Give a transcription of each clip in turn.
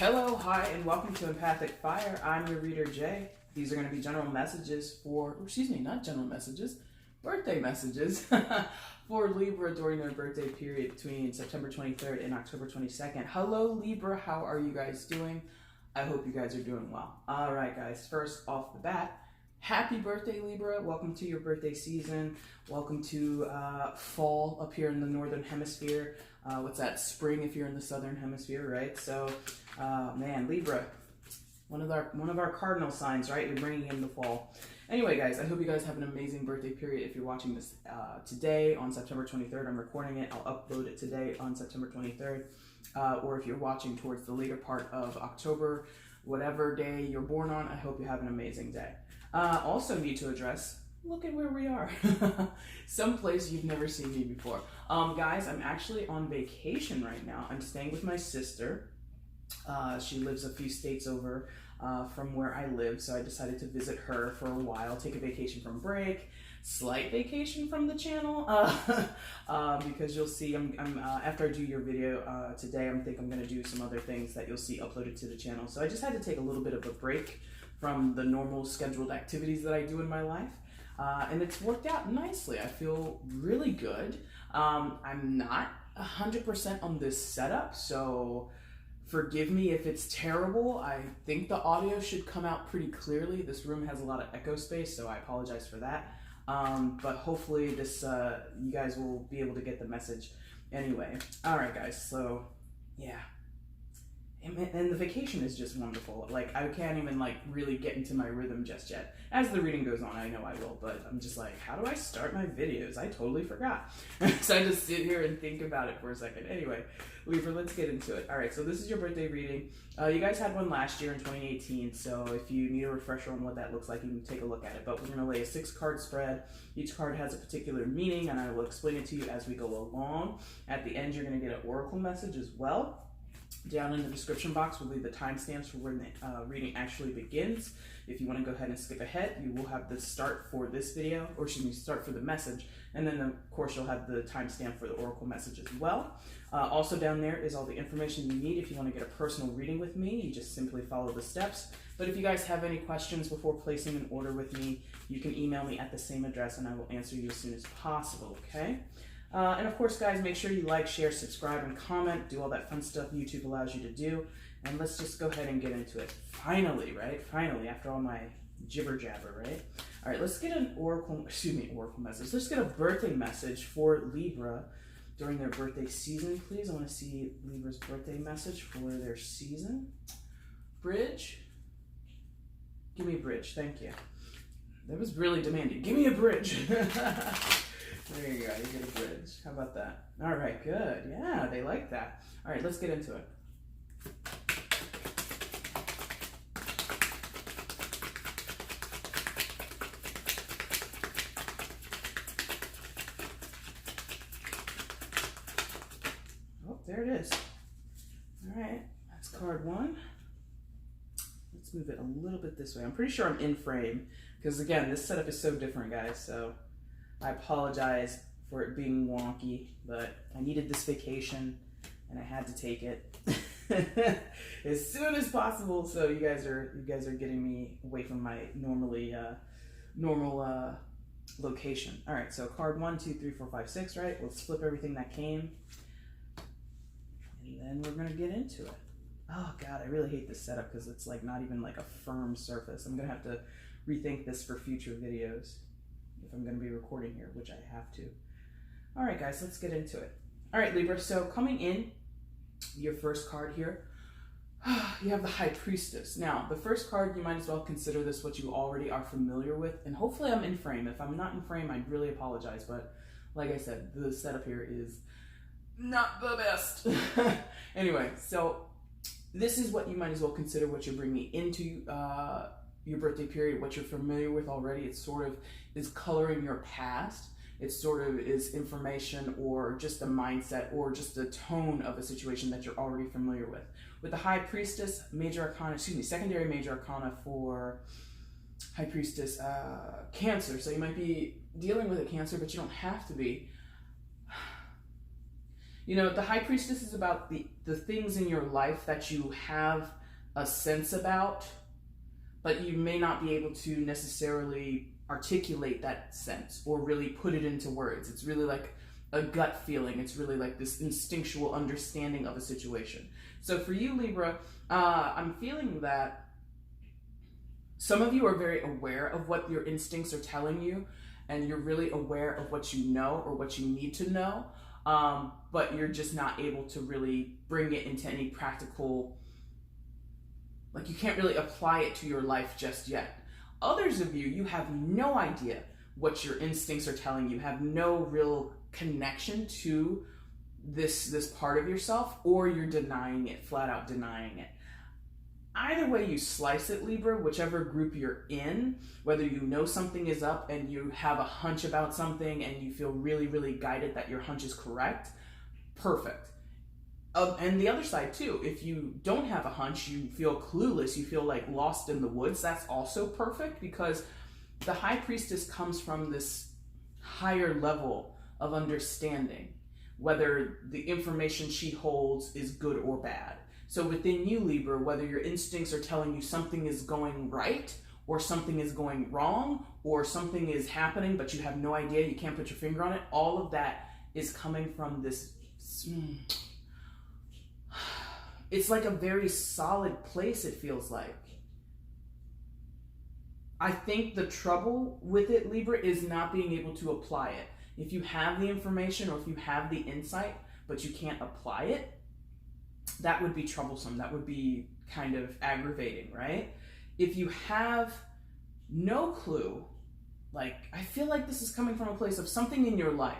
Hello, hi, and welcome to EmpathicFire. I'm your reader, Jay. These are going to be general messages not general messages, birthday messages for Libra during their birthday period between September 23rd and October 22nd. Hello, Libra. How are you guys doing? I hope you guys are doing well. All right, guys. First off the bat, happy birthday, Libra. Welcome to your birthday season. Welcome to fall up here in the northern hemisphere. What's that? Spring if you're in the southern hemisphere, right? So, man, Libra, one of our cardinal signs, right? You're bringing in the fall. Anyway, guys, I hope you guys have an amazing birthday period. If you're watching this today on September 23rd, I'm recording it. I'll upload it today on September 23rd. Or if you're watching towards the later part of October, whatever day you're born on, I hope you have an amazing day. Also need to address, look at where we are. Someplace you've never seen me before. Guys, I'm actually on vacation right now. I'm staying with my sister. She lives a few states over from where I live, so I decided to visit her for a while, take a vacation from break, slight vacation from the channel, because you'll see, after I do your video today, I'm going to do some other things that you'll see uploaded to the channel. So I just had to take a little bit of a break from the normal scheduled activities that I do in my life. And it's worked out nicely. I feel really good. I'm not 100% on this setup, so forgive me if it's terrible. I think the audio should come out pretty clearly. This room has a lot of echo space, so I apologize for that. But hopefully this, you guys will be able to get the message anyway. All right, guys, so yeah. And the vacation is just wonderful. Like, I can't even really get into my rhythm just yet. As the reading goes on, I know I will, but I'm just like, how do I start my videos? I totally forgot. So I just sit here and think about it for a second. Anyway, Libra, let's get into it. All right, so this is your birthday reading. You guys had one last year in 2018, so if you need a refresher on what that looks like, you can take a look at it. But we're going to lay a 6-card spread. Each card has a particular meaning, and I will explain it to you as we go along. At the end, you're going to get an oracle message as well. Down in the description box will be the timestamps for when the reading actually begins. If you want to go ahead and skip ahead, you will have the start for this video, or excuse me, start for the message, and then of course you'll have the timestamp for the oracle message as well. Also down there is all the information you need if you want to get a personal reading with me. You just simply follow the steps. But if you guys have any questions before placing an order with me, you can email me at the same address and I will answer you as soon as possible, okay? And of course, guys, make sure you like, share, subscribe, and comment. Do all that fun stuff YouTube allows you to do. And let's just go ahead and get into it. Finally, right? Finally, after all my jibber jabber, right? All right, let's get an oracle message. Let's get a birthday message for Libra during their birthday season, please. I want to see Libra's birthday message for their season. Bridge. Give me a bridge. Thank you. That was really demanding. Give me a bridge. There you go, you get a bridge. How about that? All right, good. Yeah, they like that. All right, let's get into it. Oh, there it is. All right, that's card 1. Let's move it a little bit this way. I'm pretty sure I'm in frame because, again, this setup is so different, guys, so I apologize for it being wonky, but I needed this vacation and I had to take it as soon as possible. So you guys are getting me away from my normal location. All right, so card 1, 2, 3, 4, 5, 6, right? Let's flip everything that came, and then we're gonna get into it. Oh God, I really hate this setup because it's not even a firm surface. I'm gonna have to rethink this for future videos if I'm going to be recording here, which I have to. All right, guys, let's get into it. All right, Libra, so coming in, your first card here, you have the High Priestess. Now, the first card, you might as well consider this what you already are familiar with, and hopefully I'm in frame. If I'm not in frame, I really apologize, but like I said, the setup here is not the best. Anyway, so this is what you might as well consider what you're bringing into your birthday period, what you're familiar with already. It sort of is coloring your past. It sort of is information or just a mindset or just a tone of a situation that you're already familiar with. With the High Priestess, secondary major arcana for High Priestess, Cancer. So you might be dealing with a Cancer, but you don't have to be. You know, the High Priestess is about the things in your life that you have a sense about, but you may not be able to necessarily articulate that sense or really put it into words. It's really like a gut feeling. It's really like this instinctual understanding of a situation. So for you, Libra, I'm feeling that some of you are very aware of what your instincts are telling you, and you're really aware of what you know or what you need to know, but you're just not able to really bring it into any practical, like you can't really apply it to your life just yet. Others of you, you have no idea what your instincts are telling you, have no real connection to this part of yourself, or you're denying it, flat out denying it. Either way you slice it, Libra, whichever group you're in, whether you know something is up and you have a hunch about something and you feel really, really guided that your hunch is correct, perfect. And the other side too, if you don't have a hunch, you feel clueless, you feel like lost in the woods, that's also perfect, because the High Priestess comes from this higher level of understanding, whether the information she holds is good or bad. So within you, Libra, whether your instincts are telling you something is going right or something is going wrong or something is happening but you have no idea, you can't put your finger on it, all of that is coming from this, it's like a very solid place, it feels like. I think the trouble with it, Libra, is not being able to apply it. If you have the information or if you have the insight but you can't apply it, that would be troublesome. That would be kind of aggravating, right? If you have no clue, like, I feel like this is coming from a place of something in your life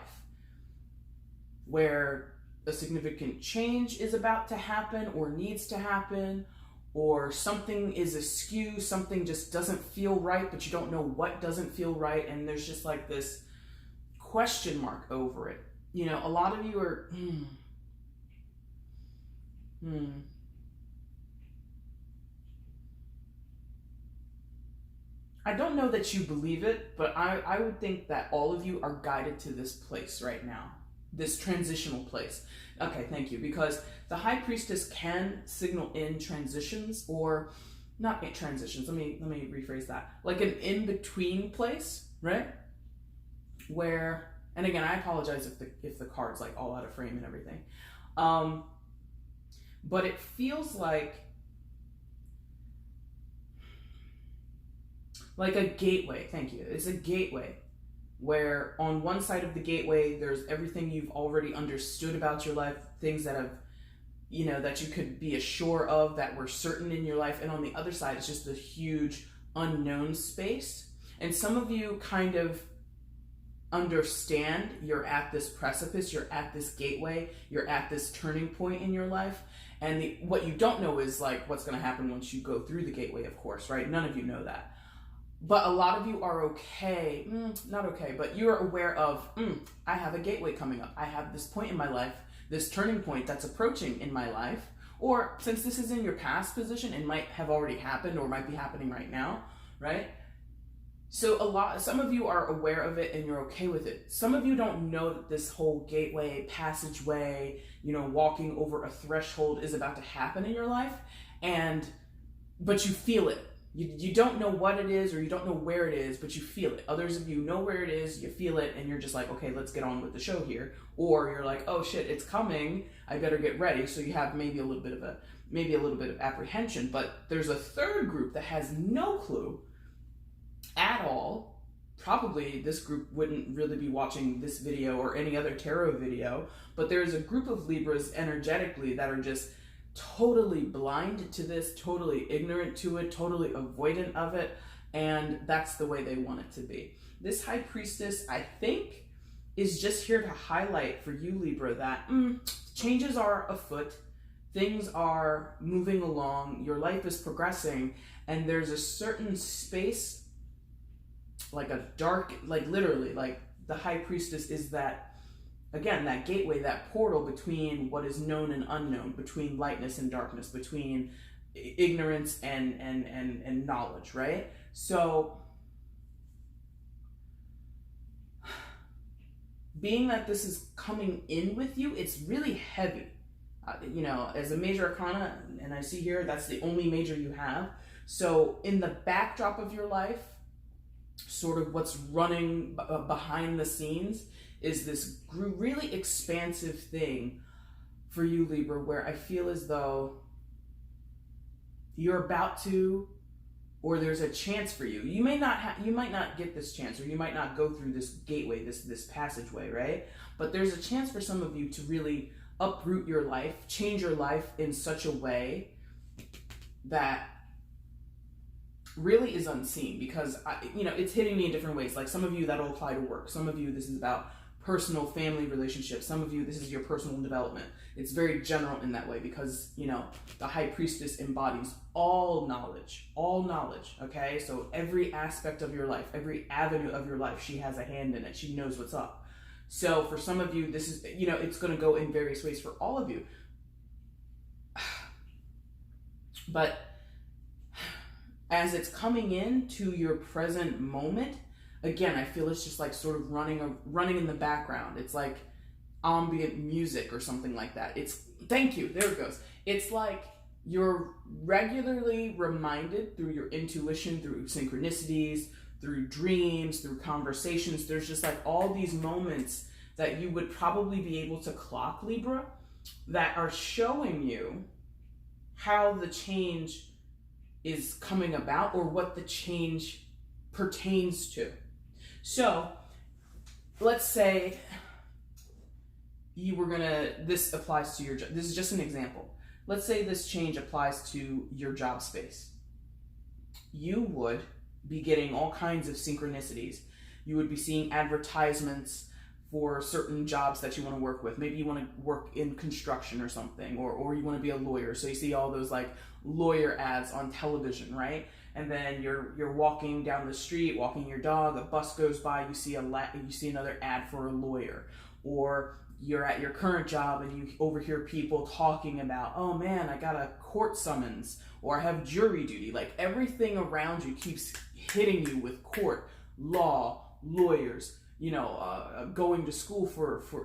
where a significant change is about to happen or needs to happen, or something is askew, something just doesn't feel right, but you don't know what doesn't feel right, and there's just like this question mark over it. You know, a lot of you are, I don't know that you believe it, but I would think that all of you are guided to this place right now, this transitional place. Okay, thank you, because the High Priestess can signal in transitions, or not in transitions, let me rephrase that, like an in-between place, right? Where, and again, I apologize if the card's like all out of frame and everything. But it feels like a gateway. Thank you. It's a gateway where on one side of the gateway, there's everything you've already understood about your life, things that have, you know, that you could be assured of, that were certain in your life. And on the other side, it's just a huge unknown space. And some of you kind of understand you're at this precipice, you're at this gateway, you're at this turning point in your life. And what you don't know is like what's going to happen once you go through the gateway, of course, right? None of you know that. But a lot of you are okay, not okay, but you're aware of, I have a gateway coming up. I have this point in my life, this turning point that's approaching in my life. Or since this is in your past position, it might have already happened or might be happening right now, right? So some of you are aware of it and you're okay with it. Some of you don't know that this whole gateway, passageway, you know, walking over a threshold is about to happen in your life, but you feel it. You don't know what it is or you don't know where it is, but you feel it. Others of you know where it is, you feel it, and you're just like, okay, let's get on with the show here. Or you're like, oh shit, it's coming, I better get ready. So you have maybe a little bit of apprehension. But there's a third group that has no clue at all. Probably this group wouldn't really be watching this video or any other tarot video, but there's a group of Libras energetically that are just totally blind to this, totally ignorant to it, totally avoidant of it, and that's the way they want it to be. This High Priestess, I think, is just here to highlight for you, Libra, that changes are afoot, things are moving along, your life is progressing, and there's a certain space, like a dark, like literally, like the High Priestess is that, again, that gateway, that portal between what is known and unknown, between lightness and darkness, between ignorance and knowledge, right? being that this is coming in with you, it's really heavy. You know, as a major arcana, and I see here, that's the only major you have. So in the backdrop of your life, sort of what's running behind the scenes is this really expansive thing for you, Libra, where I feel as though you're about to, or there's a chance for you. You might not get this chance, or you might not go through this gateway, this passageway, right? But there's a chance for some of you to really uproot your life, change your life in such a way that really is unseen, because you know, it's hitting me in different ways. Like some of you, that'll apply to work. Some of you, this is about personal family relationships. Some of you, this is your personal development. It's very general in that way, because you know, the High Priestess embodies all knowledge, okay? So every aspect of your life, every avenue of your life, she has a hand in it. She knows what's up. So for some of you, this is, you know, it's going to go in various ways for all of you. But as it's coming into your present moment, again, I feel it's just like sort of running in the background. It's like ambient music or something like that. Thank you, there it goes. It's like you're regularly reminded through your intuition, through synchronicities, through dreams, through conversations. There's just like all these moments that you would probably be able to clock, Libra, that are showing you how the change is coming about, or what the change pertains to. So let's say this applies to your job. This is just an example. Let's say this change applies to your job space. You would be getting all kinds of synchronicities. You would be seeing advertisements for certain jobs that you want to work with. Maybe you want to work in construction or something, or you want to be a lawyer. So you see all those like lawyer ads on television, right? And then you're walking down the street, walking your dog, a bus goes by, you see another ad for a lawyer. Or you're at your current job and you overhear people talking about, oh man, I got a court summons, or I have jury duty. Like everything around you keeps hitting you with court, law, lawyers, you know, going to school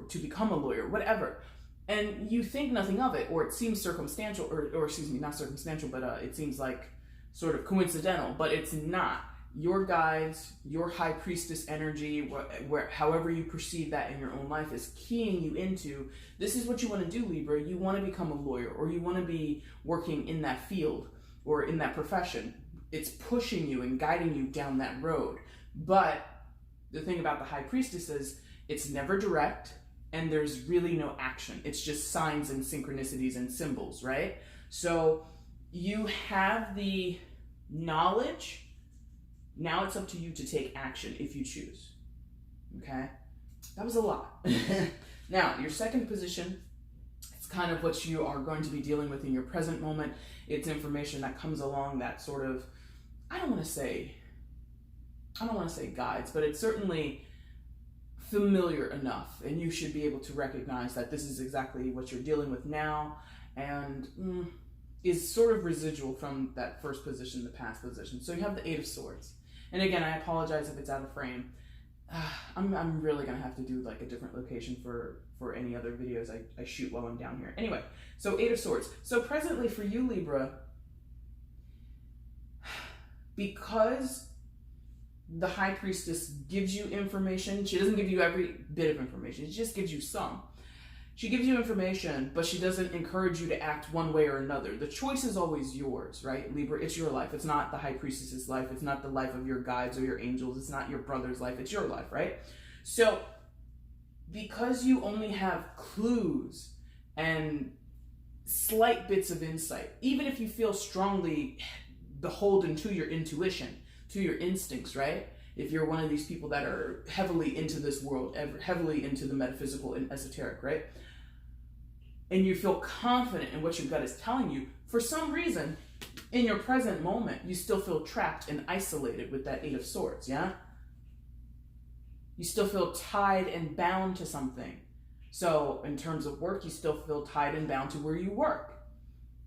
to become a lawyer, whatever. And you think nothing of it, or it seems circumstantial, or excuse me, not circumstantial, but it seems like sort of coincidental, but it's not. Your guides, your High Priestess energy, however you perceive that in your own life, is keying you into, this is what you want to do, Libra. You want to become a lawyer, or you want to be working in that field or in that profession. It's pushing you and guiding you down that road. But the thing about the High Priestess is it's never direct, and there's really no action. It's just signs and synchronicities and symbols, right? So you have the knowledge. Now it's up to you to take action if you choose. Okay? That was a lot. Now, your second position, it's kind of what you are going to be dealing with in your present moment. It's information that comes along that sort of, I don't want to say guides, but it's certainly familiar enough, and you should be able to recognize that this is exactly what you're dealing with now, and is sort of residual from that first position, the past position. So you have the Eight of Swords. And again, I apologize if it's out of frame. I'm really gonna have to do like a different location for any other videos I shoot while I'm down here. Anyway, so Eight of Swords. So presently for you, Libra, because the High Priestess gives you information, she doesn't give you every bit of information, she just gives you some. She gives you information, but she doesn't encourage you to act one way or another. The choice is always yours, right, Libra? It's your life. It's not the High Priestess's life. It's not the life of your guides or your angels. It's not your brother's life. It's your life, right? So because you only have clues and slight bits of insight, even if you feel strongly beholden to your intuition, to your instincts, right? If you're one of these people that are heavily into this world, heavily into the metaphysical and esoteric, right? And you feel confident in what your gut is telling you, for some reason, in your present moment, you still feel trapped and isolated with that Eight of Swords, yeah? You still feel tied and bound to something. So in terms of work, you still feel tied and bound to where you work.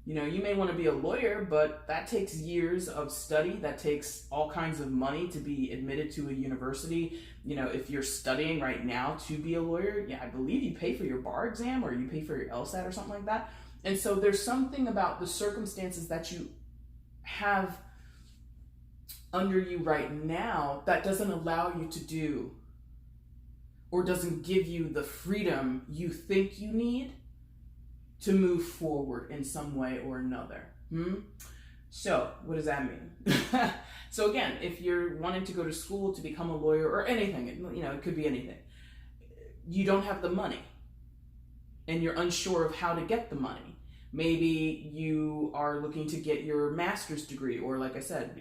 You know, you may want to be a lawyer, but that takes years of study. That takes all kinds of money to be admitted to a university. You know, if you're studying right now to be a lawyer, yeah, I believe you pay for your bar exam or you pay for your LSAT or something like that. And so there's something about the circumstances that you have under you right now that doesn't allow you to do or doesn't give you the freedom you think you need to move forward in some way or another. So what does that mean? So again, if you're wanting to go to school to become a lawyer or anything, you know, it could be anything, you don't have the money and you're unsure of how to get the money. Maybe you are looking to get your master's degree, or like I said,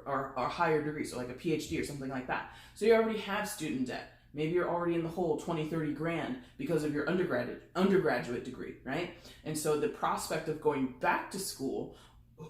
or a higher degree, so like a PhD or something like that. So you already have student debt. Maybe you're already in the hole 20, 30 grand because of your undergraduate degree, right? And so the prospect of going back to school,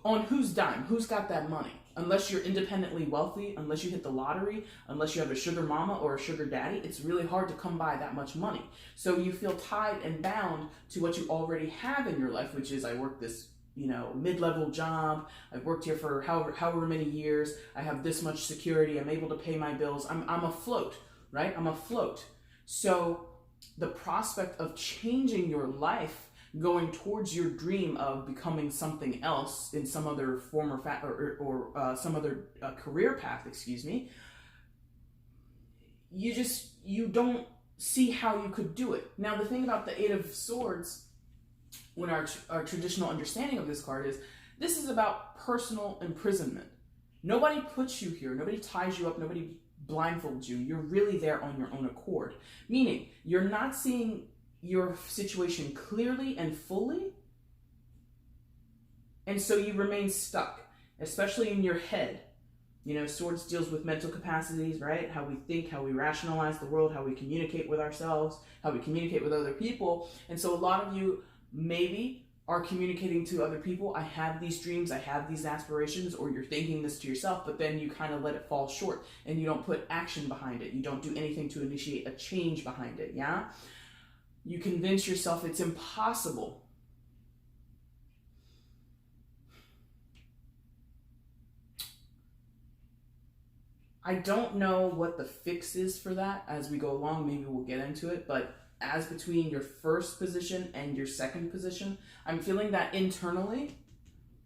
on whose dime? Who's got that money? Unless you're independently wealthy, unless you hit the lottery, unless you have a sugar mama or a sugar daddy, it's really hard to come by that much money. So you feel tied and bound to what you already have in your life, which is, I work this, you know, mid-level job. I've worked here for however many years. I have this much security. I'm able to pay my bills. I'm afloat. Right? I'm afloat. So the prospect of changing your life, going towards your dream of becoming something else in some other form or some other career path, excuse me, you don't see how you could do it. Now, the thing about the Eight of Swords, when our traditional understanding of this card is, this is about personal imprisonment. Nobody puts you here. Nobody ties you up. Nobody blindfolds you. You're really there on your own accord. Meaning, you're not seeing your situation clearly and fully, and so you remain stuck, especially in your head. You know, Swords deals with mental capacities, right? How we think, how we rationalize the world, how we communicate with ourselves, how we communicate with other people. And so a lot of you maybe are communicating to other people, I have these dreams, I have these aspirations, or you're thinking this to yourself, but then you kind of let it fall short and you don't put action behind it. You don't do anything to initiate a change behind it, yeah? You convince yourself it's impossible. I don't know what the fix is for that as we go along. Maybe we'll get into it, but as between your first position and your second position, I'm feeling that internally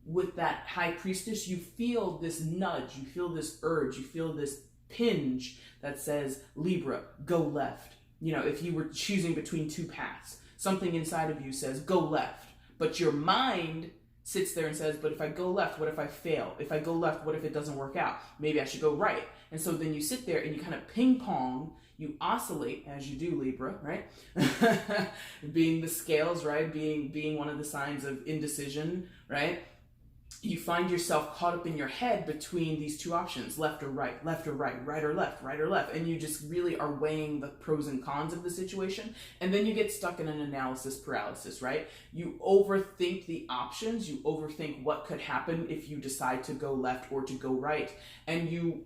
with that High Priestess, you feel this nudge, you feel this urge, you feel this pinch that says, Libra, go left. You know, if you were choosing between two paths, something inside of you says, go left. But your mind sits there and says, but if I go left, what if I fail? If I go left, what if it doesn't work out? Maybe I should go right. And so then you sit there and you kind of ping pong, you oscillate as you do, Libra, right? Being the scales, right? Being one of the signs of indecision, right? You find yourself caught up in your head between these two options, left or right, right or left, right or left. And you just really are weighing the pros and cons of the situation. And then you get stuck in an analysis paralysis, right? You overthink the options. You overthink what could happen if you decide to go left or to go right. And you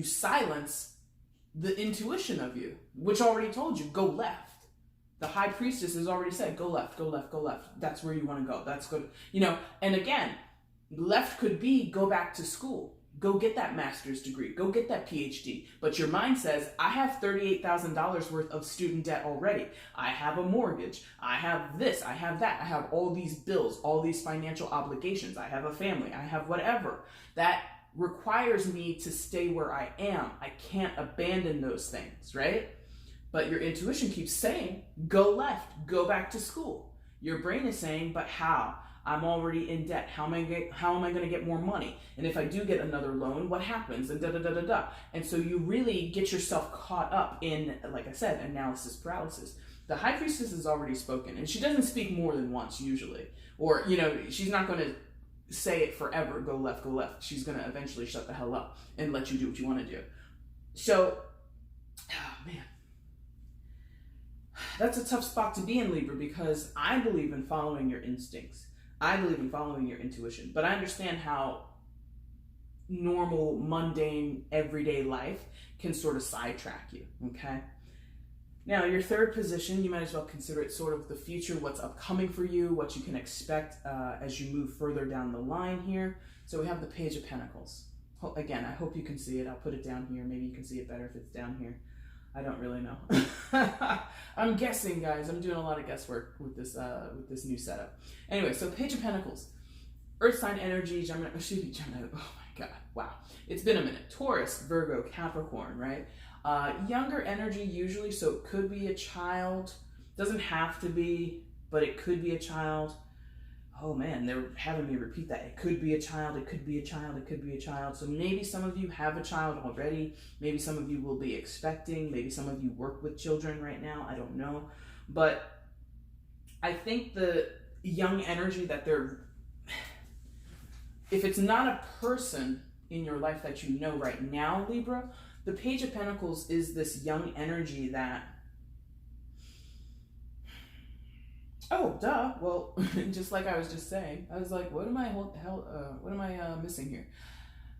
silence the intuition of you, which already told you, go left. The High Priestess has already said, go left, go left, go left. That's where you want to go. That's good. You know, and again, left could be go back to school. Go get that master's degree. Go get that PhD. But your mind says, I have $38,000 worth of student debt already. I have a mortgage. I have this. I have that. I have all these bills, all these financial obligations. I have a family. I have whatever. That requires me to stay where I am. I can't abandon those things, right? But your intuition keeps saying, go left, go back to school. Your brain is saying, but how? I'm already in debt. How am I going to get more money? And if I do get another loan, what happens? And da-da-da-da-da. And so you really get yourself caught up in, like I said, analysis paralysis. The High Priestess has already spoken, and she doesn't speak more than once usually. Or, you know, she's not going to say it forever, go left, go left. She's going to eventually shut the hell up and let you do what you want to do. So, oh man. That's a tough spot to be in, Libra, because I believe in following your instincts. I believe in following your intuition, but I understand how normal, mundane, everyday life can sort of sidetrack you, okay? Now, your third position, you might as well consider it sort of the future, what's upcoming for you, what you can expect as you move further down the line here. So we have the Page of Pentacles. Again, I hope you can see it. I'll put it down here. Maybe you can see it better if it's down here. I don't really know. I'm guessing, guys. I'm doing a lot of guesswork with this new setup. Anyway, so Page of Pentacles. Earth sign energy, Gemini. Oh my God. Wow. It's been a minute. Taurus, Virgo, Capricorn, right? Younger energy usually, so it could be a child. Doesn't have to be, but it could be a child. Oh man, they're having me repeat that. It could be a child, it could be a child, it could be a child. So maybe some of you have a child already. Maybe some of you will be expecting. Maybe some of you work with children right now. I don't know. But I think the young energy that they're... If it's not a person in your life that you know right now, Libra, the Page of Pentacles is this young energy that... Oh, duh. Well, just like I was just saying, I was like, what am I missing here?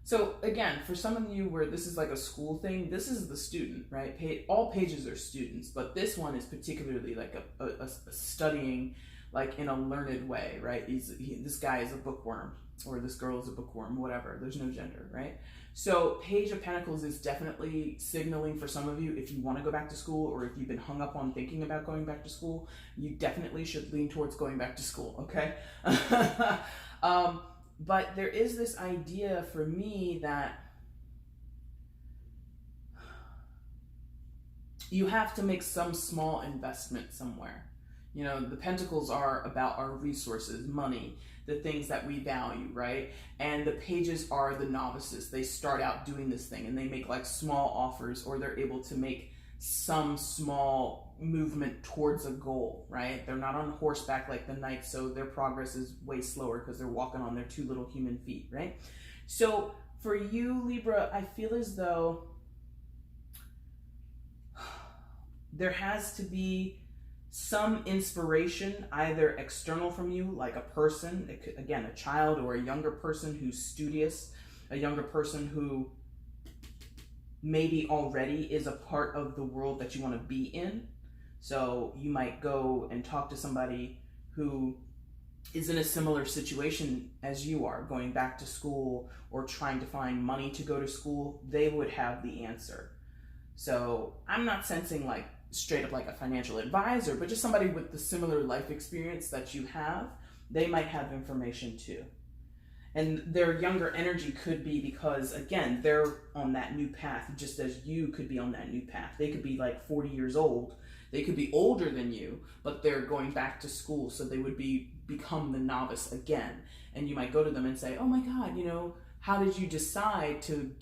So again, for some of you where this is like a school thing, this is the student, right? All pages are students, but this one is particularly like a studying, like in a learned way, right? This guy is a bookworm, or this girl is a bookworm, whatever. There's no gender, right? So Page of Pentacles is definitely signaling for some of you, if you want to go back to school, or if you've been hung up on thinking about going back to school, you definitely should lean towards going back to school, okay? But there is this idea for me that you have to make some small investment somewhere. You know, the Pentacles are about our resources, money, the things that we value, right? And the pages are the novices. They start out doing this thing and they make like small offers, or they're able to make some small movement towards a goal, right? They're not on horseback like the knights, so their progress is way slower because they're walking on their two little human feet, right? So for you, Libra, I feel as though there has to be some inspiration, either external from you, like a person, it could, again, a child or a younger person who's studious, a younger person who maybe already is a part of the world that you want to be in. So you might go and talk to somebody who is in a similar situation as you are, going back to school or trying to find money to go to school. They would have the answer. So I'm not sensing like straight up like a financial advisor, but just somebody with the similar life experience that you have. They might have information too. And their younger energy could be because, again, they're on that new path, just as you could be on that new path. They could be like 40 years old. They could be older than you, but they're going back to school, so they would become the novice again. And you might go to them and say, oh my God, you know, how did you decide to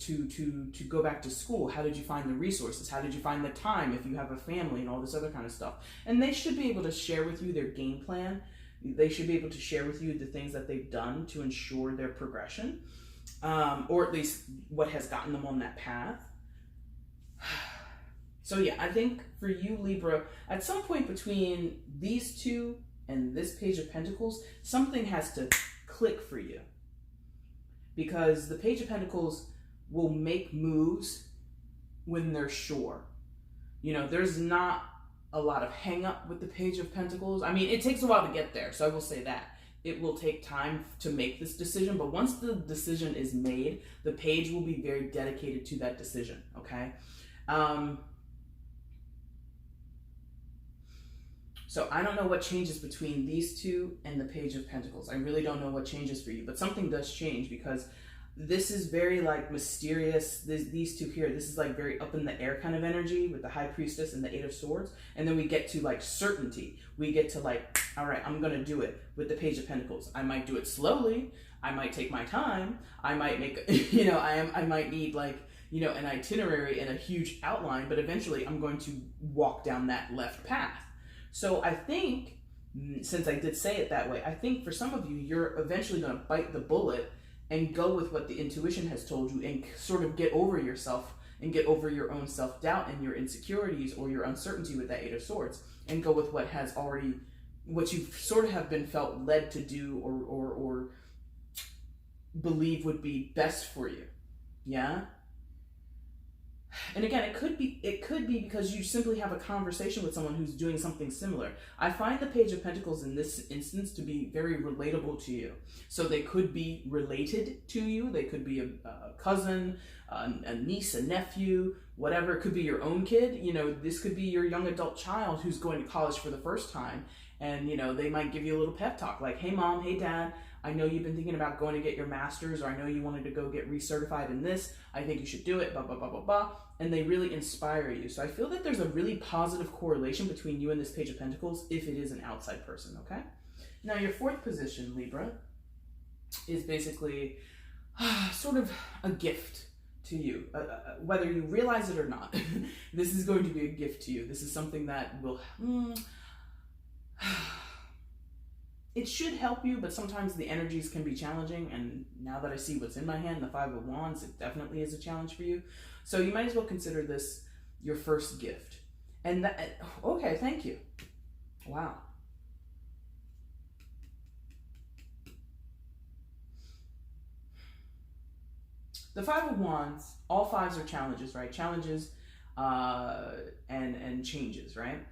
go back to school? How did you find the resources? How did you find the time if you have a family and all this other kind of stuff? And they should be able to share with you their game plan. They should be able to share with you the things that they've done to ensure their progression, or at least what has gotten them on that path. So yeah, I think for you, Libra, at some point between these two and this Page of Pentacles, something has to click for you. Because the Page of Pentacles will make moves when they're sure. You know, there's not a lot of hang up with the Page of Pentacles. I mean, it takes a while to get there, so I will say that. It will take time to make this decision, but once the decision is made, the page will be very dedicated to that decision, okay? So I don't know what changes between these two and the Page of Pentacles. I really don't know what changes for you, but something does change because this is very like mysterious. These two here, this is like very up in the air kind of energy with the High Priestess and the Eight of Swords. And then we get to like certainty. We get to like, all right, I'm going to do it with the Page of Pentacles. I might do it slowly. I might take my time. I might make, you know, I might need like, you know, an itinerary and a huge outline, but eventually I'm going to walk down that left path. So I think, since I did say it that way, I think for some of you, you're eventually going to bite the bullet and go with what the intuition has told you and sort of get over yourself and get over your own self-doubt and your insecurities or your uncertainty with that Eight of Swords and go with what has already, what you sort of have been felt led to do or believe would be best for you. Yeah? And again, it could be because you simply have a conversation with someone who's doing something similar. I find the Page of Pentacles in this instance to be very relatable to you. So they could be related to you. They could be a cousin, a niece, a nephew, whatever. It could be your own kid. You know, this could be your young adult child who's going to college for the first time. And, you know, they might give you a little pep talk like, hey, mom, hey, dad, I know you've been thinking about going to get your master's, or I know you wanted to go get recertified in this. I think you should do it, blah, blah, blah, blah, blah. And they really inspire you. So I feel that there's a really positive correlation between you and this Page of Pentacles if it is an outside person, okay? Now, your fourth position, Libra, is basically sort of a gift to you. Whether you realize it or not, this is going to be a gift to you. This is something that will... it should help you, but sometimes the energies can be challenging, and now that I see what's in my hand, the Five of Wands, it definitely is a challenge for you. So you might as well consider this your first gift. And that, okay, thank you. Wow. The Five of Wands, all fives are challenges, right? Challenges and changes, right?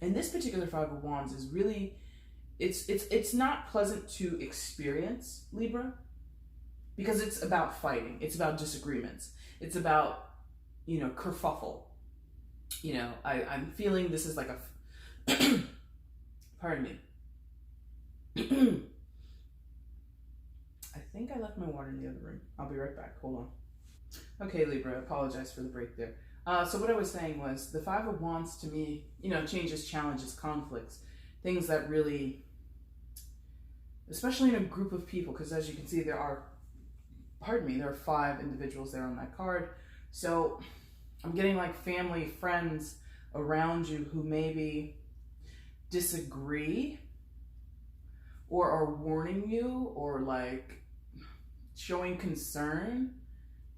And this particular Five of Wands is really, it's not pleasant to experience, Libra, because it's about fighting. It's about disagreements. It's about, you know, kerfuffle. You know, I'm feeling this is like a, pardon me. I think I left my water in the other room. I'll be right back. Hold on. Okay, Libra, I apologize for the break there. So what I was saying was the Five of Wands to me, you know, changes, challenges, conflicts, things that really, especially in a group of people, because as you can see, there are 5 individuals there on that card. So I'm getting like family, friends around you who maybe disagree or are warning you or like showing concern.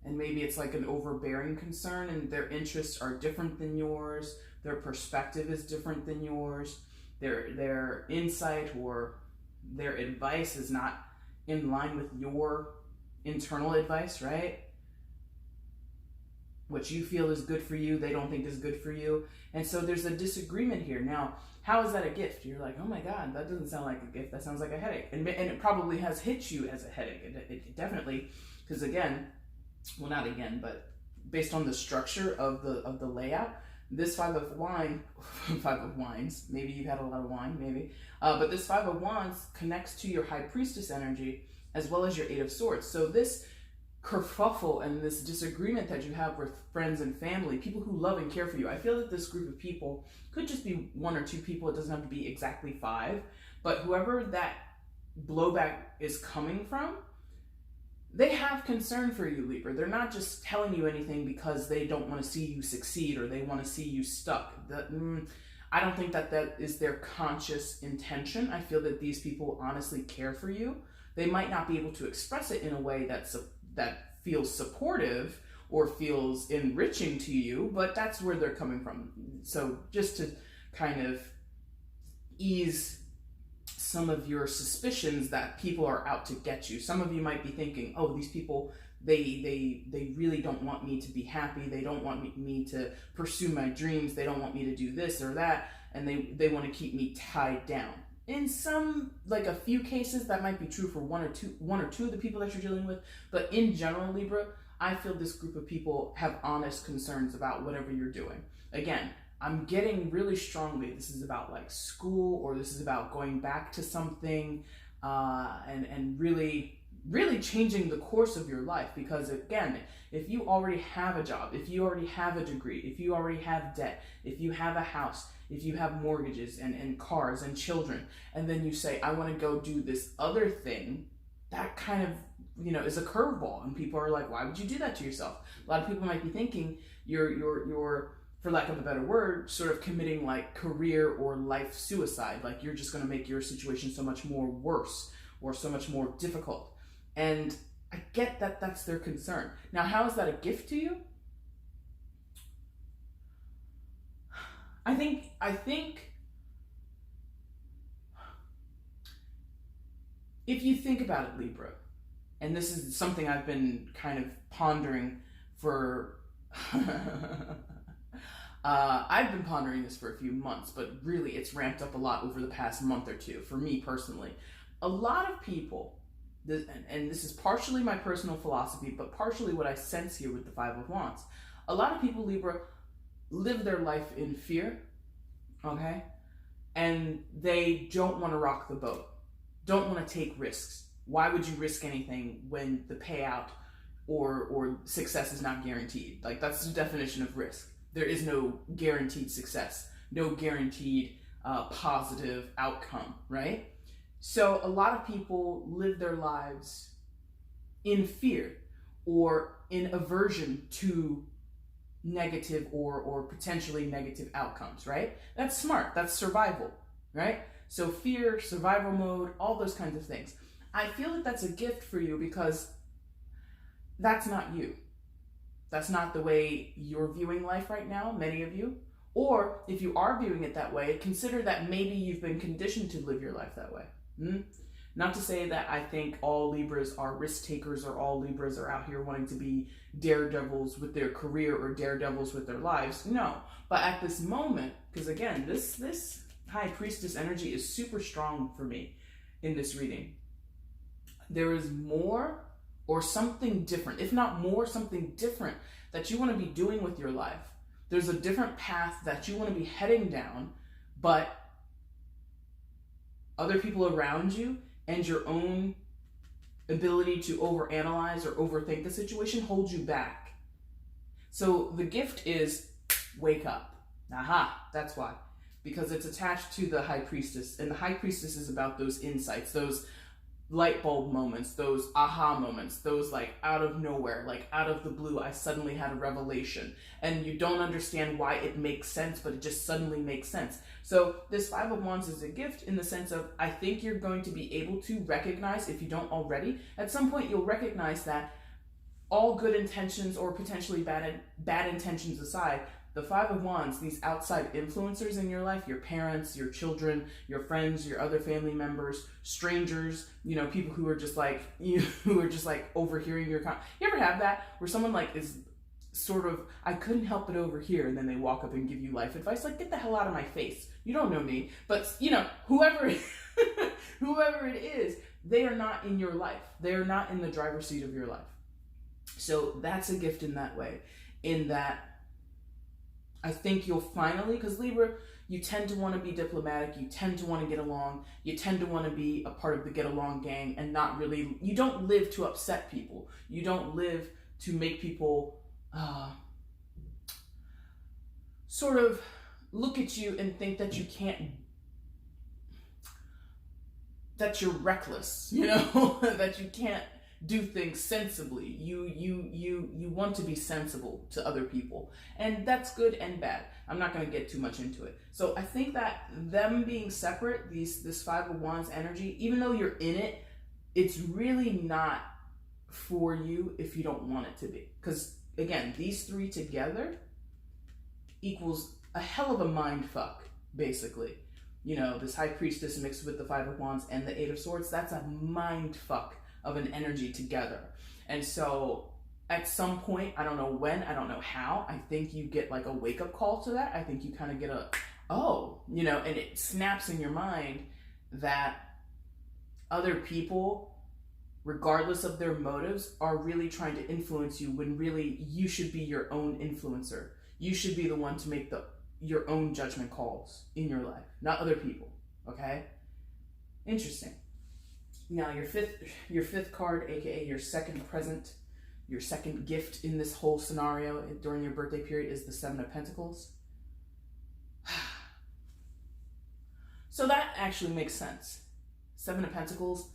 And maybe it's like an overbearing concern, and their interests are different than yours. Their perspective is different than yours. Their insight or their advice is not in line with your internal advice, right? What you feel is good for you, they don't think is good for you. And so there's a disagreement here. Now, how is that a gift? You're like, oh my God, that doesn't sound like a gift. That sounds like a headache. And it probably has hit you as a headache. It definitely, because again, well, not again, but based on the structure of the layout, this Five of Wands, maybe you've had a lot of wine, maybe, but this Five of Wands connects to your High Priestess energy as well as your Eight of Swords. So this kerfuffle and this disagreement that you have with friends and family, people who love and care for you, I feel that this group of people could just be 1 or 2 people. It doesn't have to be exactly 5, but whoever that blowback is coming from, they have concern for you, Libra. They're not just telling you anything because they don't want to see you succeed or they want to see you stuck. I don't think that is their conscious intention. I feel that these people honestly care for you. They might not be able to express it in a way that feels supportive or feels enriching to you, but that's where they're coming from. So just to kind of ease some of your suspicions that people are out to get you. Some of you might be thinking, oh, these people, they really don't want me to be happy. They don't want me to pursue my dreams. They don't want me to do this or that. And they want to keep me tied down. In some, like a few cases, that might be true for one or two of the people that you're dealing with. But in general, Libra, I feel this group of people have honest concerns about whatever you're doing. Again, I'm getting really strongly this is about like school, or this is about going back to something and really changing the course of your life. Because again, if you already have a job, if you already have a degree, if you already have debt, if you have a house, if you have mortgages and cars and children, and then you say, I want to go do this other thing, that kind of, you know, is a curveball. And people are like, why would you do that to yourself? A lot of people might be thinking you're for lack of a better word, sort of committing like career or life suicide. Like you're just going to make your situation so much more worse or so much more difficult. And I get that that's their concern. Now, how is that a gift to you? I think if you think about it, Libra, and this is something I've been kind of pondering for, I've been pondering this for a few months, but really it's ramped up a lot over the past month or two, for me personally. A lot of people, and this is partially my personal philosophy, but partially what I sense here with the Five of Wands. A lot of people, Libra, live their life in fear, okay? And they don't want to rock the boat, don't want to take risks. Why would you risk anything when the payout or success is not guaranteed? Like, that's the definition of risk. There is no guaranteed success, no guaranteed positive outcome, right? So a lot of people live their lives in fear or in aversion to negative or potentially negative outcomes, right? That's smart. That's survival, right? So fear, survival mode, all those kinds of things. I feel that that's a gift for you because that's not you. That's not the way you're viewing life right now, many of you. Or if you are viewing it that way, consider that maybe you've been conditioned to live your life that way. Not to say that I think all Libras are risk takers or all Libras are out here wanting to be daredevils with their career or daredevils with their lives. No. But at this moment, because again, this High Priestess energy is super strong for me in this reading. There is more or something different, if not more, something different that you want to be doing with your life. There's a different path that you want to be heading down, but other people around you and your own ability to overanalyze or overthink the situation holds you back. So the gift is wake up. Aha, that's why. Because it's attached to the High Priestess, and the High Priestess is about those insights, those light bulb moments, those aha moments, those like out of nowhere, like out of the blue, I suddenly had a revelation and you don't understand why it makes sense, but it just suddenly makes sense. So this Five of Wands is a gift in the sense of, I think you're going to be able to recognize, if you don't already, at some point you'll recognize that all good intentions or potentially bad intentions aside, the Five of Wands, these outside influencers in your life, your parents, your children, your friends, your other family members, strangers, people who are just like, who are just like overhearing your you ever have that where someone like is sort of, I couldn't help it over here, and then they walk up and give you life advice, like, get the hell out of my face. You don't know me, but whoever whoever it is, they are not in your life. They are not in the driver's seat of your life. So that's a gift in that way, in that I think you'll finally, because Libra, you tend to want to be diplomatic, you tend to want to get along, you tend to want to be a part of the get along gang and not really, you don't live to upset people. You don't live to make people sort of look at you and think that you can't, that you're reckless, that you can't do things sensibly. You want to be sensible to other people, and that's good and bad. I'm not going to get too much into it. So I think that them being separate, this Five of Wands energy, even though you're in it, it's really not for you if you don't want it to be. Because again, these three together equals a hell of a mind fuck, basically. This High Priestess mixed with the Five of Wands and the Eight of Swords, that's a mind fuck of an energy together. And so at some point, I don't know when, I don't know how, I think you get like a wake-up call to that. I think you kind of get and it snaps in your mind that other people, regardless of their motives, are really trying to influence you when really you should be your own influencer. You should be the one to make your own judgment calls in your life, not other people, okay? Interesting. Now your fifth card, aka your second present, your second gift in this whole scenario during your birthday period, is the Seven of Pentacles. So that actually makes sense. Seven of Pentacles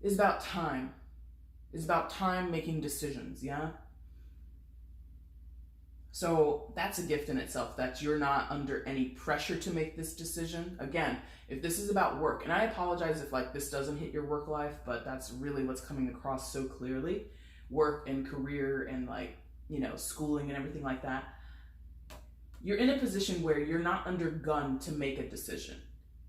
is about time. It's about time making decisions, yeah? So that's a gift in itself, that you're not under any pressure to make this decision. Again, if this is about work, and I apologize if this doesn't hit your work life, but that's really what's coming across so clearly. Work and career and schooling and everything like that. You're in a position where you're not under gun to make a decision.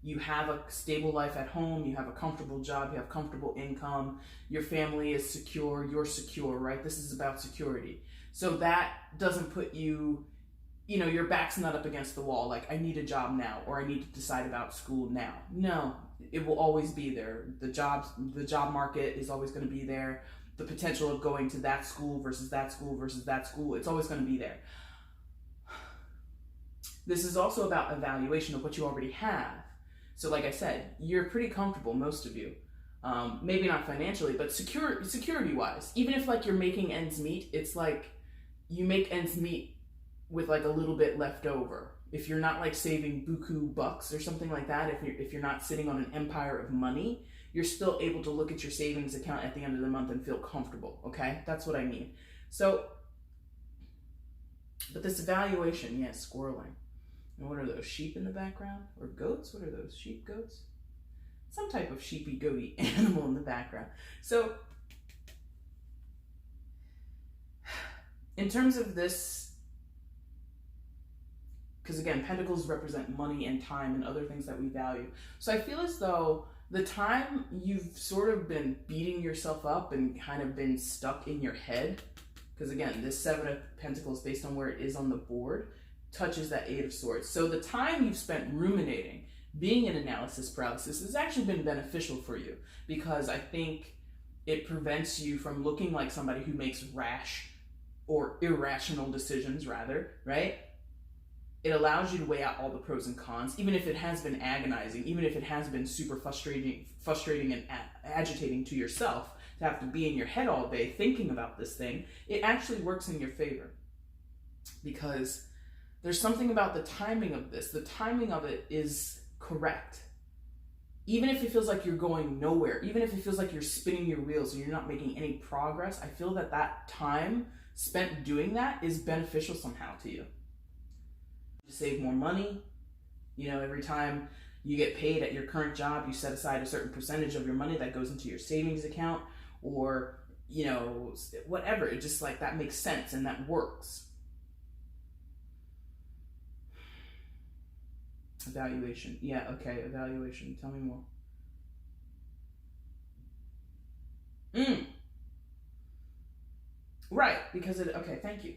you have a stable life at home, you have a comfortable job, you have comfortable income, your family is secure, you're secure, right? This is about security. So that doesn't put you, your back's not up against the wall, like I need a job now, or I need to decide about school now. No, it will always be there. The job market is always going to be there. The potential of going to that school versus that school versus that school, it's always going to be there. This is also about evaluation of what you already have. So like I said, you're pretty comfortable, most of you. Maybe not financially, but security-wise. Even if like you're making ends meet, it's like you make ends meet with like a little bit left over. If you're not like saving buku bucks or something like that, if you're not sitting on an empire of money, you're still able to look at your savings account at the end of the month and feel comfortable, okay? That's what I mean. So, but this evaluation, yes, squirreling. And what are those, sheep in the background? Or goats? What are those, sheep, goats? Some type of sheepy, goaty animal in the background. So, in terms of this, because again, Pentacles represent money and time and other things that we value. So I feel as though the time you've sort of been beating yourself up and kind of been stuck in your head, because again, this Seven of Pentacles, based on where it is on the board, touches that Eight of Swords. So the time you've spent ruminating, being in analysis paralysis, has actually been beneficial for you, because I think it prevents you from looking like somebody who makes rash or irrational decisions, rather, right? It allows you to weigh out all the pros and cons, even if it has been agonizing, even if it has been super frustrating and agitating to yourself to have to be in your head all day thinking about this thing. It actually works in your favor, because there's something about the timing of this. The timing of it is correct. Even if it feels like you're going nowhere, even if it feels like you're spinning your wheels and you're not making any progress, I feel that that time spent doing that is beneficial somehow to you. To save more money, every time you get paid at your current job, you set aside a certain percentage of your money that goes into your savings account, or, whatever. It just like that makes sense and that works. Evaluation. Yeah, okay, evaluation. Tell me more. Right, because okay, thank you.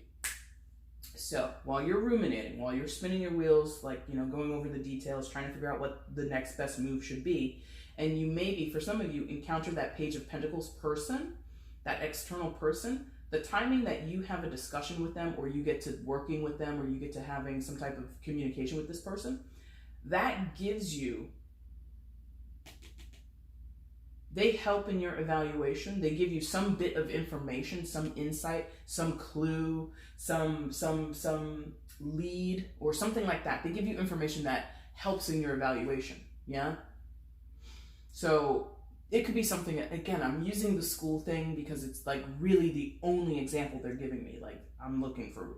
So, while you're ruminating, while you're spinning your wheels, like, going over the details, trying to figure out what the next best move should be, and you maybe, for some of you, encounter that Page of Pentacles person, that external person, the timing that you have a discussion with them, or you get to working with them, or you get to having some type of communication with this person, that gives you, they help in your evaluation. They give you some bit of information, some insight, some clue, some lead, or something like that. They give you information that helps in your evaluation, yeah? So it could be something, again, I'm using the school thing because it's like really the only example they're giving me. Like I'm looking for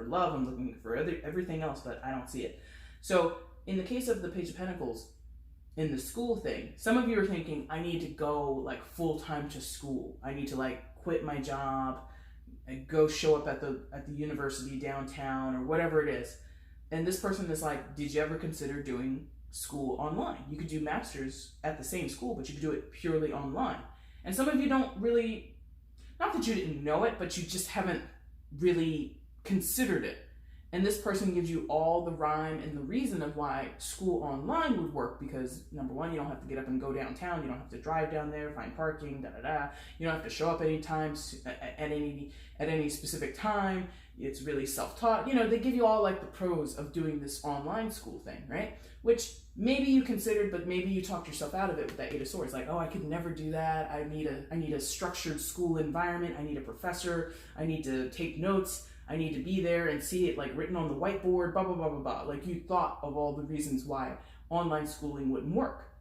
love, I'm looking for everything else, but I don't see it. So in the case of the Page of Pentacles, in the school thing, some of you are thinking, I need to go like full-time to school. I need to like quit my job and go show up at the university downtown or whatever it is. And this person is like, did you ever consider doing school online? You could do masters at the same school, but you could do it purely online. And some of you don't really, not that you didn't know it, but you just haven't really considered it. And this person gives you all the rhyme and the reason of why school online would work, because number one, you don't have to get up and go downtown. You don't have to drive down there, find parking, You don't have to show up at any specific time. It's really self-taught. They give you all like the pros of doing this online school thing, right? Which maybe you considered, but maybe you talked yourself out of it with that Eight of Swords. Like, oh, I could never do that. I need a structured school environment. I need a professor. I need to take notes. I need to be there and see it like written on the whiteboard, blah, blah, blah, blah, blah. Like you thought of all the reasons why online schooling wouldn't work.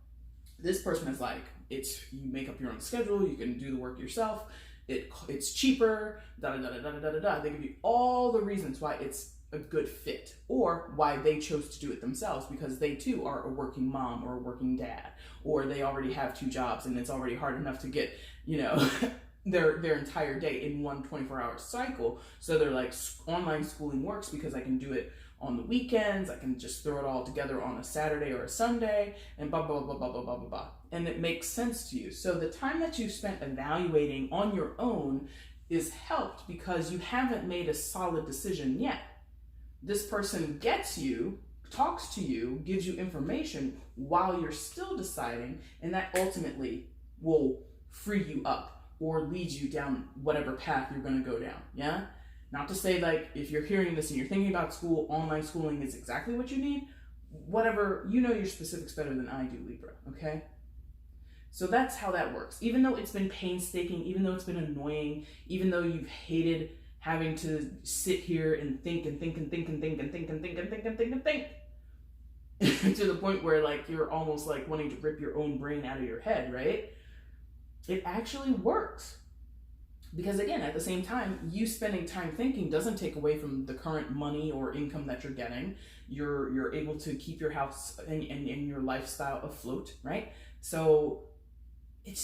This person is like, you make up your own schedule, you can do the work yourself, it's cheaper, da, da, da, da, da, da, da. They give you all the reasons why it's a good fit, or why they chose to do it themselves, because they too are a working mom or a working dad, or they already have 2 jobs and it's already hard enough to get, their entire day in one 24-hour cycle. So they're like, online schooling works because I can do it on the weekends, I can just throw it all together on a Saturday or a Sunday, and blah, blah, blah, blah, blah, blah, blah, blah. And it makes sense to you. So the time that you spent evaluating on your own is helped because you haven't made a solid decision yet. This person gets you, talks to you, gives you information while you're still deciding, and that ultimately will free you up or lead you down whatever path you're going to go down. Yeah? Not to say, like, if you're hearing this and you're thinking about school, online schooling is exactly what you need. Whatever, you know your specifics better than I do, Libra, okay? So that's how that works. Even though it's been painstaking, even though it's been annoying, even though you've hated having to sit here and think and think and think and think and think and think and think and think and think to the point where, like, you're almost like wanting to rip your own brain out of your head, right? It actually works. Because again, at the same time, you spending time thinking doesn't take away from the current money or income that you're getting. You're able to keep your house and your lifestyle afloat, right? So it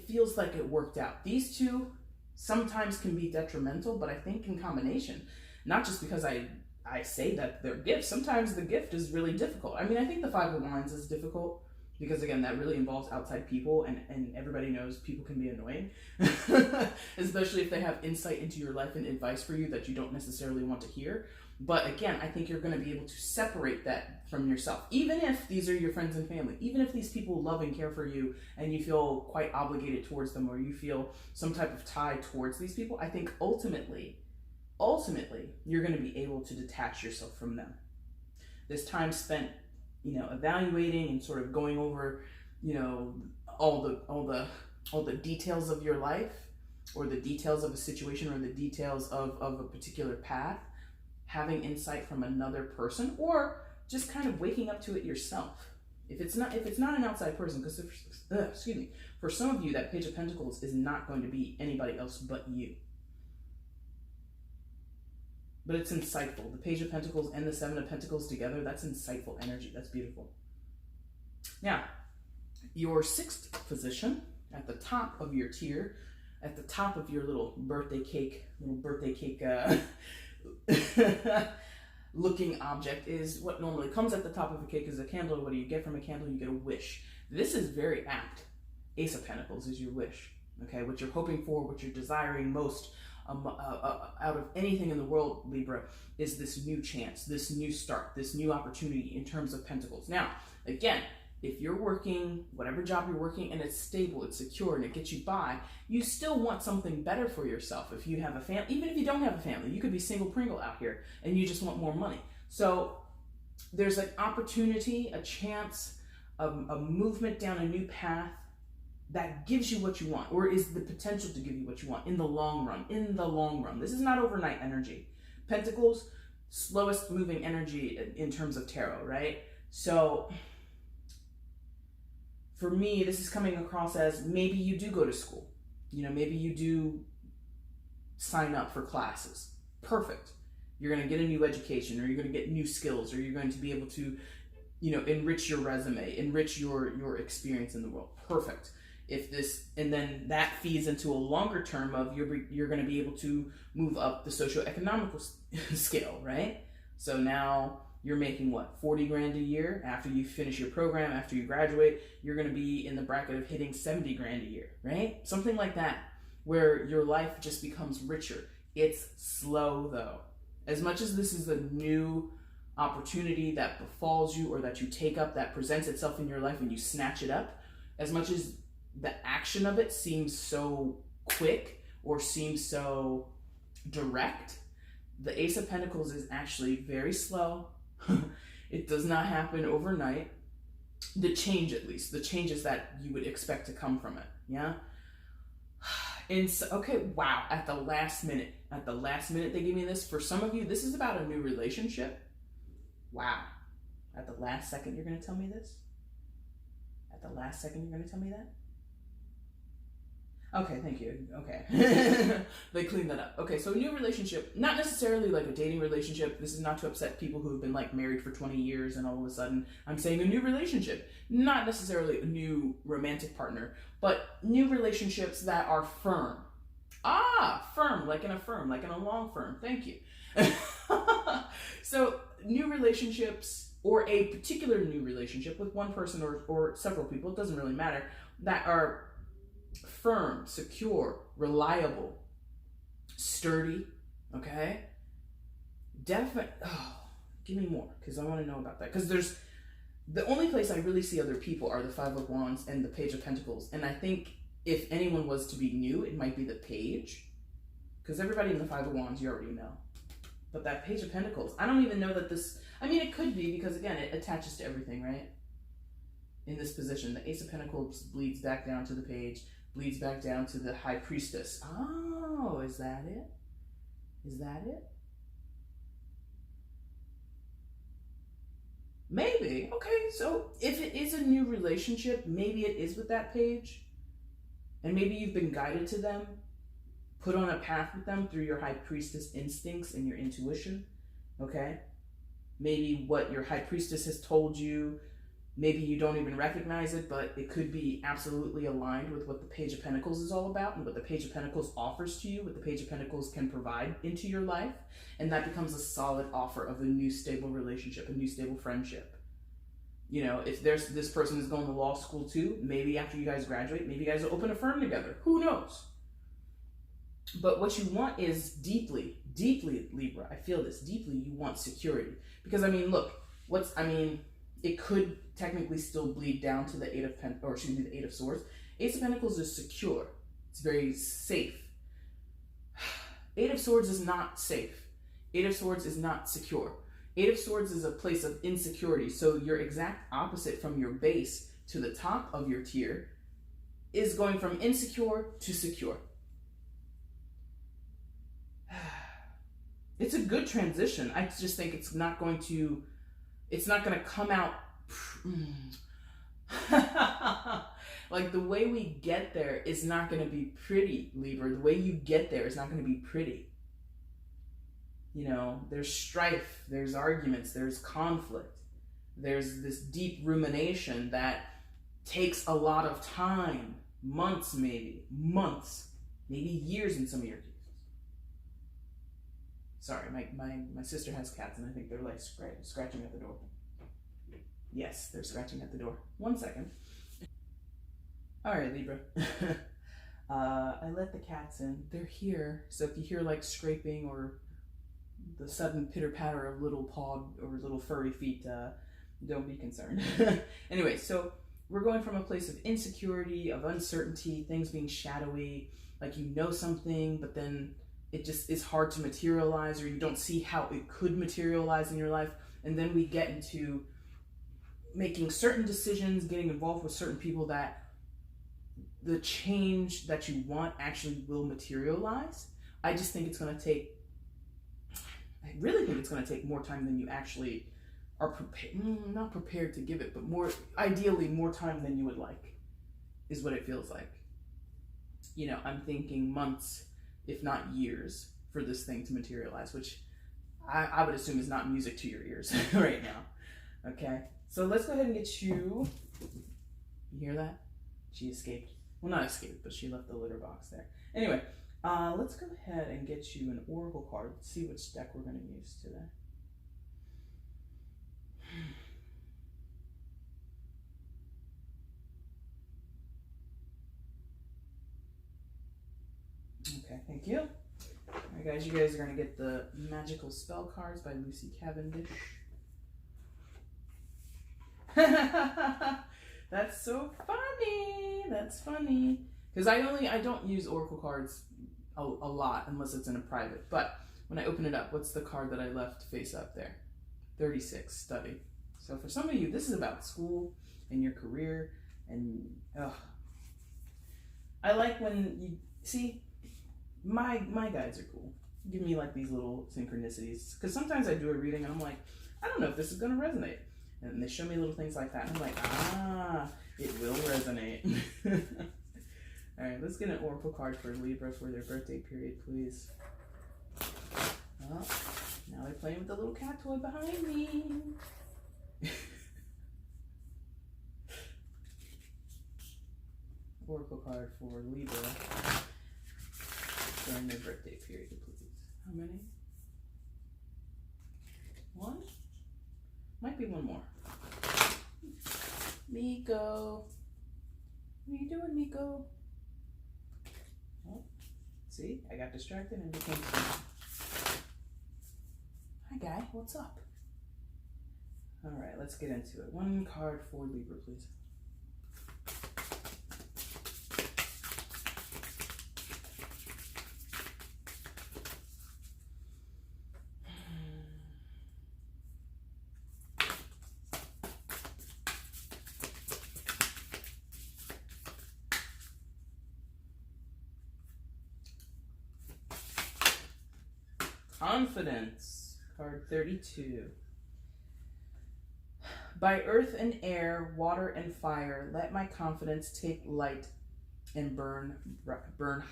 feels like it worked out. These two sometimes can be detrimental, but I think in combination, not just because I say that they're gifts, sometimes the gift is really difficult. I mean, I think the Five of Wands is difficult because, again, that really involves outside people, and everybody knows people can be annoying, especially if they have insight into your life and advice for you that you don't necessarily want to hear. But again, I think you're going to be able to separate that from yourself, even if these are your friends and family, even if these people love and care for you and you feel quite obligated towards them, or you feel some type of tie towards these people. I think ultimately, you're going to be able to detach yourself from them. This time spent, evaluating and sort of going over, all the details of your life, or the details of a situation, or the details of a particular path, having insight from another person, or just kind of waking up to it yourself. If it's not an outside person, because for some of you, that Page of Pentacles is not going to be anybody else but you. But it's insightful. The Page of Pentacles and the Seven of Pentacles together, that's insightful energy. That's beautiful. Now, your sixth position at the top of your tier, at the top of your little birthday cake looking object, is what normally comes at the top of a cake is a candle. What do you get from a candle? You get a wish. This is very apt. Ace of Pentacles is your wish. Okay, what you're hoping for, what you're desiring most out of anything in the world, Libra, is this new chance, this new start, this new opportunity in terms of Pentacles. Now, again, if you're working, whatever job you're working, and it's stable, it's secure, and it gets you by, you still want something better for yourself. If you have a family, even if you don't have a family, you could be single Pringle out here, and you just want more money. So there's an opportunity, a chance, a movement down a new path that gives you what you want, or is the potential to give you what you want in the long run. This is not overnight energy. Pentacles, slowest moving energy in terms of tarot, right? So for me, this is coming across as maybe you do go to school. Maybe you do sign up for classes. Perfect. You're going to get a new education, or you're going to get new skills, or you're going to be able to, enrich your resume, enrich your experience in the world. Perfect. And then that feeds into a longer term of you're going to be able to move up the socioeconomical scale, right? So now you're making 40 grand a year after you finish your program, after you graduate, you're going to be in the bracket of hitting 70 grand a year, right? Something like that, where your life just becomes richer. It's slow though. As much as this is a new opportunity that befalls you, or that you take up, that presents itself in your life and you snatch it up, as much as the action of it seems so quick or seems so direct, the Ace of Pentacles is actually very slow. It does not happen overnight. The change, at least, the changes that you would expect to come from it, yeah? And so, okay, wow, at the last minute they give me this. For some of you, this is about a new relationship. Wow. At the last second, you're going to tell me this? At the last second, you're going to tell me that? Okay, thank you. Okay. They cleaned that up. Okay, so a new relationship, not necessarily like a dating relationship. This is not to upset people who have been like married for 20 years and all of a sudden I'm saying a new relationship. Not necessarily a new romantic partner, but new relationships that are firm. Ah, firm, like in a firm, like in a long firm. Thank you. So new relationships, or a particular new relationship with one person or several people, it doesn't really matter, that are firm, secure, reliable, sturdy, okay? Definitely, oh, give me more, because I want to know about that. Because there's, the only place I really see other people are the Five of Wands and the Page of Pentacles. And I think if anyone was to be new, it might be the Page. Because everybody in the Five of Wands, you already know. But that Page of Pentacles, I don't even know that this, I mean, it could be, because again, it attaches to everything, right? In this position, the Ace of Pentacles bleeds back down to the Page, bleeds back down to the High Priestess. Oh, is that it? Is that it? Maybe. Okay, so if it is a new relationship, maybe it is with that Page. And maybe you've been guided to them, put on a path with them through your High Priestess instincts and your intuition, okay? Maybe what your High Priestess has told you, maybe you don't even recognize it, but it could be absolutely aligned with what the Page of Pentacles is all about and what the Page of Pentacles offers to you, what the Page of Pentacles can provide into your life, and that becomes a solid offer of a new stable relationship, a new stable friendship. You know, if there's this person is going to law school too, maybe after you guys graduate, maybe you guys will open a firm together. Who knows? But what you want is deeply, deeply, Libra, I feel this, deeply you want security. Because I mean, look, it could technically still bleed down to the the Eight of Swords. Ace of Pentacles is secure. It's very safe. Eight of Swords is not safe. Eight of Swords is not secure. Eight of Swords is a place of insecurity. So your exact opposite from your base to the top of your tier is going from insecure to secure. It's a good transition. I just think it's not going to come out like the way we get there is not going to be pretty, Libra. The way you get there is not going to be pretty. You know, there's strife, there's arguments, there's conflict. There's this deep rumination that takes a lot of time, months, maybe years in some of your cases. Sorry, my sister has cats and I think they're like scratching at the door. Yes, they're scratching at the door. 1 second. All right, Libra. I let the cats in. They're here. So if you hear like scraping or the sudden pitter-patter of little pawed or little furry feet, don't be concerned. Anyway, so we're going from a place of insecurity, of uncertainty, things being shadowy, like you know something, but then it just is hard to materialize, or you don't see how it could materialize in your life. And then we get into making certain decisions, getting involved with certain people that the change that you want actually will materialize. I just think it's going to take, I really think it's going to take more time than you actually are prepared, not prepared to give it, but ideally more time than you would like, is what it feels like. You know, I'm thinking months, if not years, for this thing to materialize, which I would assume is not music to your ears right now. Okay, so let's go ahead and get you. You hear that? She escaped. Well, not escaped, but she left the litter box there. Anyway, let's go ahead and get you an oracle card. Let's see which deck we're going to use today. Okay, thank you. Alright guys, you guys are going to get the Magical Spell Cards by Lucy Cavendish. That's so funny. That's funny. Because I don't use oracle cards a lot unless it's in a private. But when I open it up, what's the card that I left face up there? 36, study. So for some of you, this is about school and your career. And I like when you see, my guides are cool. Give me like these little synchronicities. Because sometimes I do a reading and I'm like, I don't know if this is going to resonate. And they show me little things like that. And I'm like, it will resonate. All right, let's get an oracle card for Libra for their birthday period, please. Oh, now they're playing with the little cat toy behind me. Oracle card for Libra during their birthday period, please. How many? One? Might be one more. Miko. What are you doing, Miko? Oh, see, I got distracted and became smart. Hi, guy. What's up? All right, let's get into it. One card for Libra, please. Confidence, card 32. By earth and air, water and fire, let my confidence take light and burn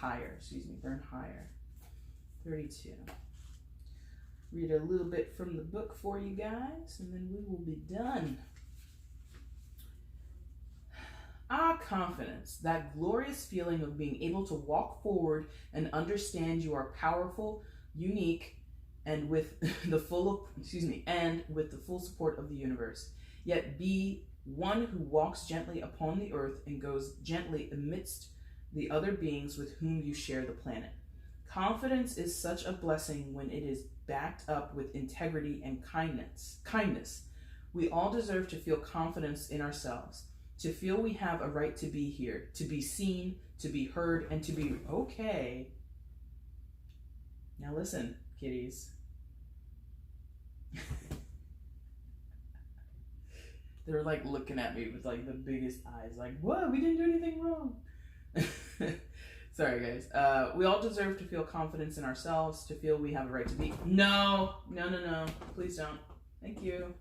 higher. Burn higher. 32. Read a little bit from the book for you guys, and then we will be done. Confidence, that glorious feeling of being able to walk forward and understand you are powerful, unique, and with the full support of the universe. Yet be one who walks gently upon the earth and goes gently amidst the other beings with whom you share the planet. Confidence is such a blessing when it is backed up with integrity and kindness. We all deserve to feel confidence in ourselves, to feel we have a right to be here, to be seen, to be heard, and to be okay. Now listen, kitties. They're like looking at me with like the biggest eyes, like, what? We didn't do anything wrong. Sorry, guys. We all deserve to feel confidence in ourselves, to feel we have a right to be. No. Please don't. Thank you.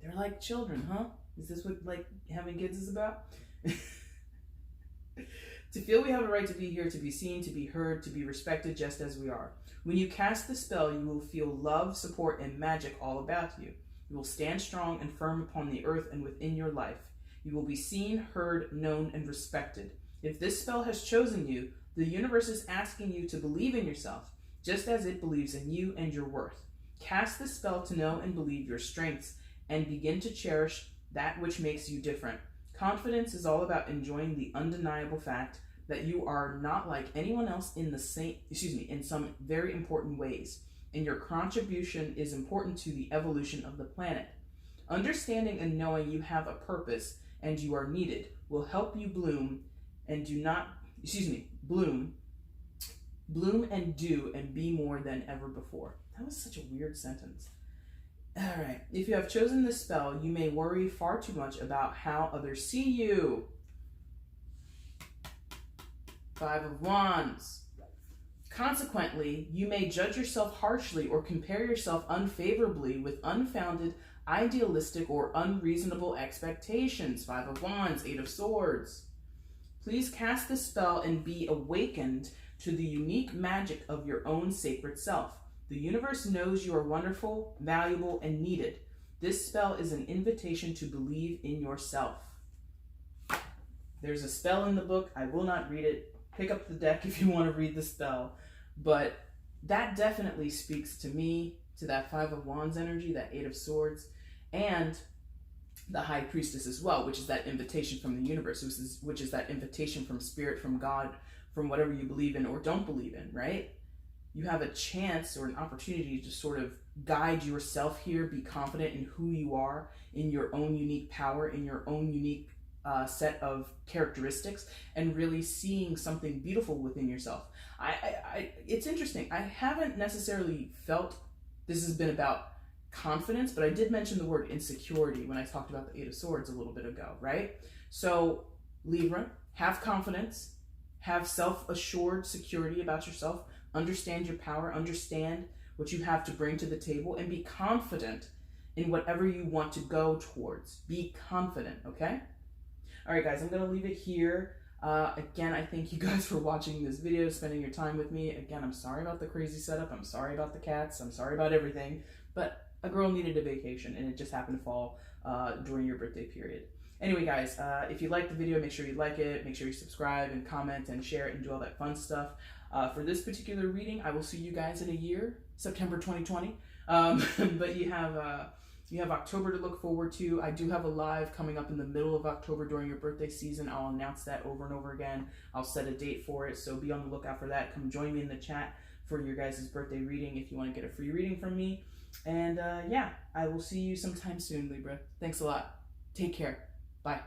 They're like children, huh? Is this what like having kids is about? To feel we have a right to be here, to be seen, to be heard, to be respected just as we are. When you cast the spell, you will feel love, support, and magic all about you. You will stand strong and firm upon the earth and within your life. You will be seen, heard, known, and respected. If this spell has chosen you, the universe is asking you to believe in yourself, just as it believes in you and your worth. Cast the spell to know and believe your strengths, and begin to cherish that which makes you different. Confidence is all about enjoying the undeniable fact that you are not like anyone else in some very important ways, and your contribution is important to the evolution of the planet. Understanding and knowing you have a purpose and you are needed will help you bloom and bloom and do and be more than ever before. That was such a weird sentence. All right. If you have chosen this spell, you may worry far too much about how others see you. 5 of Wands. Consequently, you may judge yourself harshly or compare yourself unfavorably with unfounded, idealistic, or unreasonable expectations. 5 of Wands, 8 of Swords. Please cast this spell and be awakened to the unique magic of your own sacred self. The universe knows you are wonderful, valuable, and needed. This spell is an invitation to believe in yourself. There's a spell in the book. I will not read it. Pick up the deck if you want to read the spell. But that definitely speaks to me, to that 5 of Wands energy, that 8 of Swords, and the High Priestess as well, which is that invitation from the universe, which is that invitation from Spirit, from God, from whatever you believe in or don't believe in, right? You have a chance or an opportunity to sort of guide yourself here, be confident in who you are, in your own unique power, in your own unique set of characteristics, and really seeing something beautiful within yourself. It's interesting. I haven't necessarily felt this has been about confidence, but I did mention the word insecurity when I talked about the 8 of Swords a little bit ago, right? So Libra, have confidence, have self-assured security about yourself, understand your power, understand what you have to bring to the table, and be confident in whatever you want to go towards. Be confident, okay? All right, guys, I'm going to leave it here. Again, I thank you guys for watching this video, spending your time with me. Again, I'm sorry about the crazy setup. I'm sorry about the cats. I'm sorry about everything. But a girl needed a vacation, and it just happened to fall during your birthday period. Anyway, guys, if you liked the video, make sure you like it. Make sure you subscribe and comment and share it and do all that fun stuff. For this particular reading, I will see you guys in a year, September 2020. But you have October to look forward to. I do have a live coming up in the middle of October during your birthday season. I'll announce that over and over again. I'll set a date for it, so be on the lookout for that. Come join me in the chat for your guys' birthday reading if you want to get a free reading from me. And yeah, I will see you sometime soon, Libra. Thanks a lot. Take care. Bye.